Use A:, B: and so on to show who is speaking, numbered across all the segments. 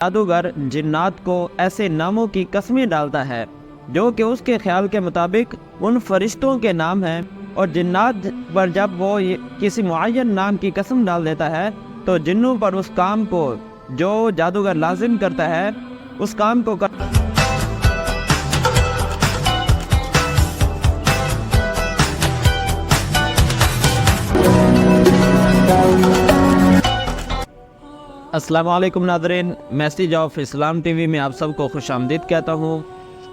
A: جادوگر جنات کو ایسے ناموں کی قسمیں ڈالتا ہے جو کہ اس کے خیال کے مطابق ان فرشتوں کے نام ہیں، اور جنات پر جب وہ کسی معین نام کی قسم ڈال دیتا ہے تو جنوں پر اس کام کو جو جادوگر لازم کرتا ہے اس کام کو السلام علیکم ناظرین، message of Islam T V میں آپ سب کو خوش آمدید کہتا ہوں۔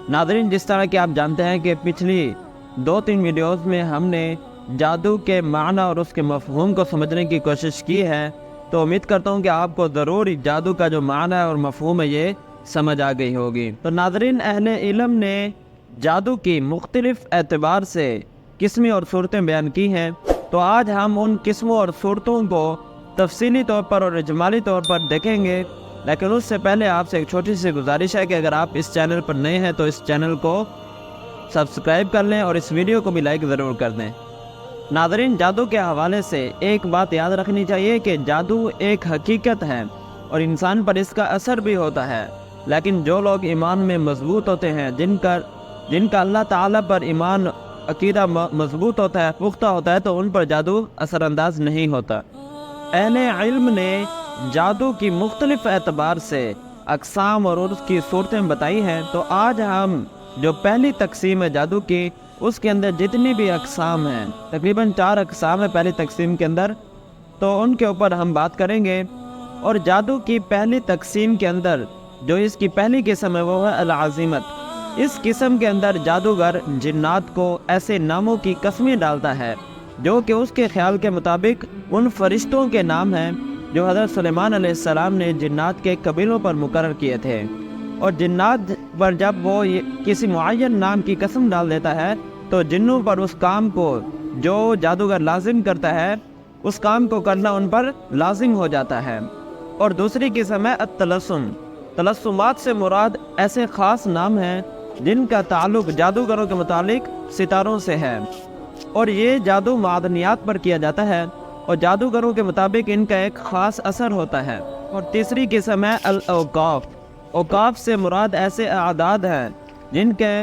A: ناظرین، جس طرح کہ آپ جانتے ہیں کہ پچھلی 2-3 ویڈیوز میں ہم نے جادو کے معنی اور اس کے مفہوم کو سمجھنے کی کوشش کی ہے، تو امید کرتا ہوں کہ آپ کو ضرور جادو کا جو معنی اور مفہوم ہے یہ سمجھ آ گئی ہوگی۔ تو ناظرین، اہل علم نے جادو کی مختلف اعتبار سے قسمیں اور صورتیں بیان کی ہیں، تو آج ہم ان قسموں اور صورتوں کو تفصیلی طور پر اور اجمالی طور پر دیکھیں گے، لیکن اس سے پہلے آپ سے ایک چھوٹی سی گزارش ہے کہ اگر آپ اس چینل پر نئے ہیں تو اس چینل کو سبسکرائب کر لیں اور اس ویڈیو کو بھی لائک ضرور کر دیں۔ ناظرین، جادو کے حوالے سے ایک بات یاد رکھنی چاہیے کہ جادو ایک حقیقت ہے اور انسان پر اس کا اثر بھی ہوتا ہے، لیکن جو لوگ ایمان میں مضبوط ہوتے ہیں، جن کا اللہ تعالیٰ پر ایمان عقیدہ مضبوط ہوتا ہے، پختہ ہوتا ہے، تو ان پر جادو اثر انداز نہیں ہوتا۔ اہل علم نے جادو کی مختلف اعتبار سے اقسام اور اس کی صورتیں بتائی ہیں، تو آج ہم جو پہلی تقسیم ہے جادو کی، اس کے اندر جتنی بھی اقسام ہیں، تقریباً 4 اقسام ہیں پہلی تقسیم کے اندر، تو ان کے اوپر ہم بات کریں گے۔ اور جادو کی پہلی تقسیم کے اندر جو اس کی پہلی قسم ہے وہ ہے العزیمت۔ اس قسم کے اندر جادوگر جنات کو ایسے ناموں کی قسمیں ڈالتا ہے جو کہ اس کے خیال کے مطابق ان فرشتوں کے نام ہیں جو حضرت سلیمان علیہ السلام نے جنات کے قبیلوں پر مقرر کیے تھے، اور جنات پر جب وہ کسی معین نام کی قسم ڈال دیتا ہے تو جنوں پر اس کام کو جو جادوگر لازم کرتا ہے اس کام کو کرنا ان پر لازم ہو جاتا ہے۔ اور دوسری قسم ہے التلسم۔ تلسمات سے مراد ایسے خاص نام ہیں جن کا تعلق جادوگروں کے متعلق ستاروں سے ہے، اور یہ جادو معدنیات پر کیا جاتا ہے، اور جادوگروں کے مطابق ان کا ایک خاص اثر ہوتا ہے۔ اور تیسری قسم ہے الاوقاف۔ اوقاف سے مراد ایسے اعداد ہیں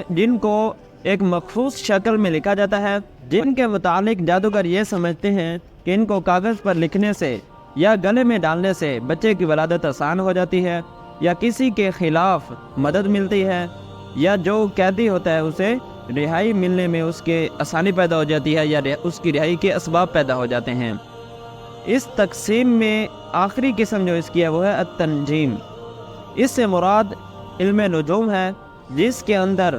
A: جن کو ایک مخصوص شکل میں لکھا جاتا ہے، جن کے متعلق جادوگر یہ سمجھتے ہیں کہ ان کو کاغذ پر لکھنے سے یا گلے میں ڈالنے سے بچے کی ولادت آسان ہو جاتی ہے، یا کسی کے خلاف مدد ملتی ہے، یا جو قیدی ہوتا ہے اسے رہائی ملنے میں اس کے آسانی پیدا ہو جاتی ہے، یا اس کی رہائی کے اسباب پیدا ہو جاتے ہیں۔ اس تقسیم میں آخری قسم جو اس کی ہے وہ ہے التنجیم۔ اس سے مراد علم نجوم ہے، جس کے اندر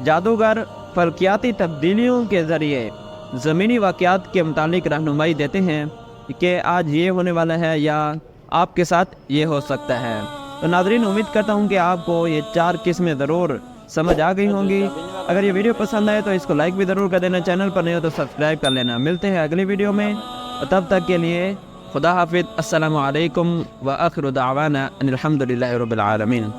A: جادوگر فلکیاتی تبدیلیوں کے ذریعے زمینی واقعات کے متعلق رہنمائی دیتے ہیں کہ آج یہ ہونے والا ہے یا آپ کے ساتھ یہ ہو سکتا ہے۔ تو ناظرین، امید کرتا ہوں کہ آپ کو یہ 4 قسمیں ضرور سمجھ آ گئی ہوں گی۔ اگر یہ ویڈیو پسند آئے تو اس کو لائک بھی ضرور کر دینا، چینل پر نہیں ہو تو سبسکرائب کر لینا۔ ملتے ہیں اگلی ویڈیو میں، تب تک کے لیے خدا حافظ۔ السلام علیکم وآخر دعوانا ان الحمد للہ رب العالمین۔